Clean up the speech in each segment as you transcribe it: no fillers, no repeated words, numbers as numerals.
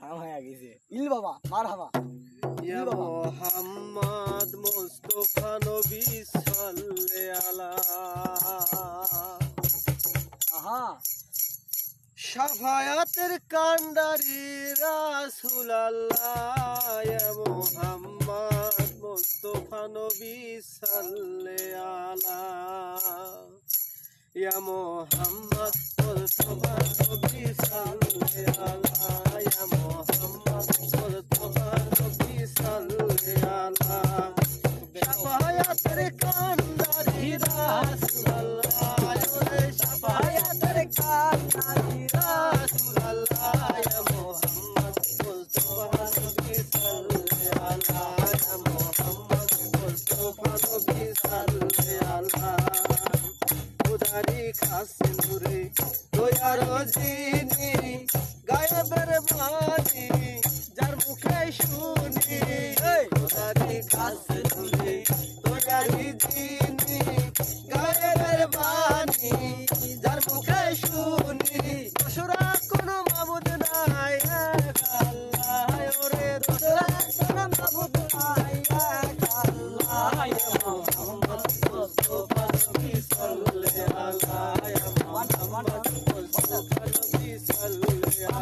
হারাম হয়ে গেছে। ইল বাবা মারহাবা। ইয়া মুহাম্মদ মুস্তাফা নবী সাল্লাল্লাহু আহা শাফায়াতের কান্ডারি রাসূলুল্লাহ ইয়া মুহাম্মদ মুস্তাফা নবী সাল্লাল্লাহু ইয়া মুহাম্মদ মুস্তাফা নবী সাল্লাল্লাহু ইয়া মুহাম্মদ মুস্তাফা নবী সাল্লাল্লাহু শাফায়াতের কান্ডারি রাসূলুল্লাহ শাফায়াতের কান্ডারি রাসূলুল্লাহ ইয়া মুহাম্মদ মুস্তাফা নবী সাল্লাল্লাহু ইয়া মুহাম্মদ মুস্তাফা নবী সাল্লাল্লাহু উদারি খাসে নূরে দয়া রজিনি গায়েবের বাণী যার মুখে শুনি উদারি খাসে নূরে দয়া রজিনি গায়েবের বাণী যার মুখে শুনি দোসরা কোনো মাবুদ নাই এক আল্লাহ ওরে দোসরা কোনো মাবুদ নাই এক আল্লাহ ইয়া মুহাম্মদ মুস্তাফা নবী সাল্লাল্লাহু ইয়া মুহাম্মদ মুস্তাফা নবী সাল্লাল্লাহু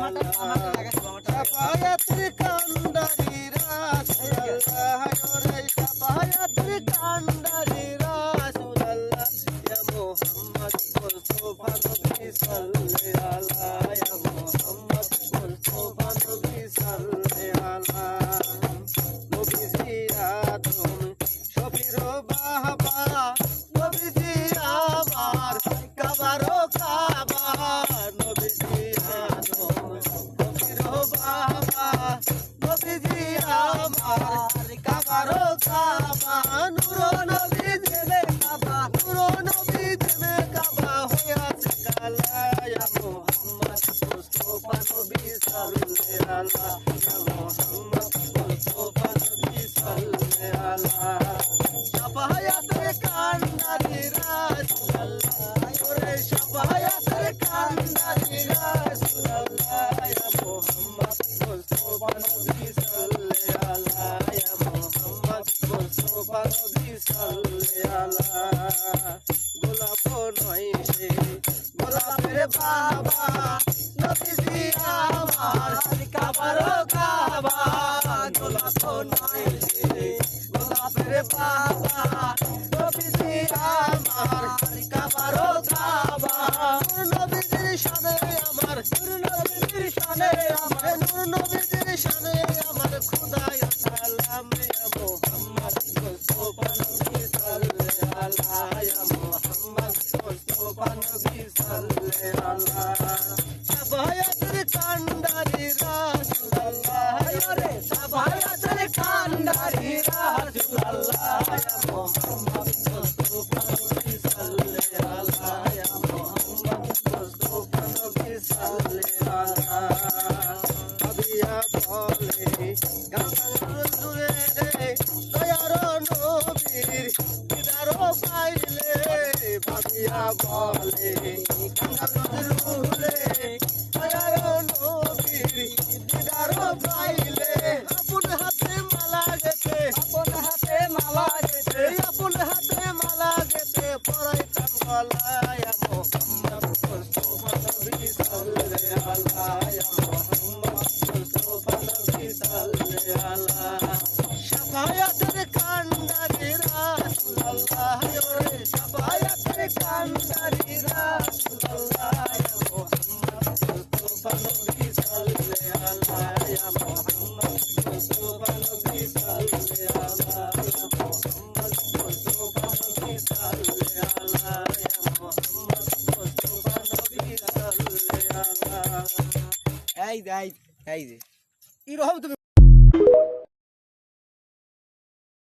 শাফায়াতের কান্ডারি রাসূলুল্লাহ ওরে শাফায়াতের কান্ডারি রাসূলুল্লাহ ইয়া মুহাম্মদ মুস্তাফা নবী সাল্লাল্লাহু ইয়া মুহাম্মদ মুস্তাফা নবী সাল্লাল্লাহু নবীজি আদম শফির বাবা নবীজি আমার কাবারো কাবা নবীজি আদম শফির বাবা নবীজি আমার কাবারো কাবা নূর নবী দেবে কাবা নূর নবী দেবে কাবা হইয়াছে কালা ইয়া মুহাম্মদ মুস্তাফা নবী সাল্লাল্লাহু ইয়া মুহাম্মদ মুস্তাফা নবী সাল্লাল্লাহু শাফায়াতের কান্ডারি রাসূলুল্লাহ ওরে শাফায়াতের কান্ডারি রাসূলুল্লাহ ইয়া মুহাম্মদ মুস্তাফা নবী সাল্লাল্লাহু ইয়া মুহাম্মদ মুস্তাফা নবী সাল্লাল্লাহু গোলাপ নয় সে গোলাপের বাবা নবীজি আমার কাবারো কাবা গোলাপ নয় সে গোলাপের বাবা নবীজি আমার কাবারো কাবা নবীজির শানে আমার নবীজির শানে আমার নবীজির শানে আমার খোদায় সালাম ইয়া মুহাম্মদ মুস্তাফা নবী সাল্লাল্লাহু ইয়া মুহাম্মদ মুস্তাফা নবী সাল্লাল্লাহু শাফায়াতের কান্ডারি রাসূলুল্লাহ ওরে শাফায়াতের কান্ডারি রাসূলুল্লাহ ইয়া মুহাম্মদ মুস্তাফা নবী সাল্লাল্লাহু ইয়া মুহাম্মদ মুস্তাফা নবী সাল্লাল্লাহু আবিয়া বলে গাঙ্গার জুড়ে দয়ার নবীর দিদার পাইলে ভাবিয়া বলে গাঙ্গার জুড়ে দয়ার নবীর দিদার পাইলে আপন হাতে মালা গেছে আপন হাতে মালা গেছে আপন হাতে মালা গেছে পরাইতাম গলায় ইয়া মুহাম্মদ মুস্তাফা নবী সাল্লাল্লাহু ইয়া মুহাম্মদ মুস্তাফা নবী সাল্লাল্লাহু শাফায়াতের কান্ডারি রাসূলুল্লাহ ওরে শাফায়াতের কান্ডারি রাসূলুল্লাহ ইয়া মুহাম্মদ মুস্তাফা নবী সাল্লাল্লাহু ইয়া মুহাম্মদ মুস্তাফা নবী সাল্লাল্লাহু ইয়া মুহাম্মদ মুস্তাফা নবী সাল্লাল্লাহু ইয়া মুহাম্মদ মুস্তাফা নবী সাল্লাল্লাহু এই যে এরকম তুমি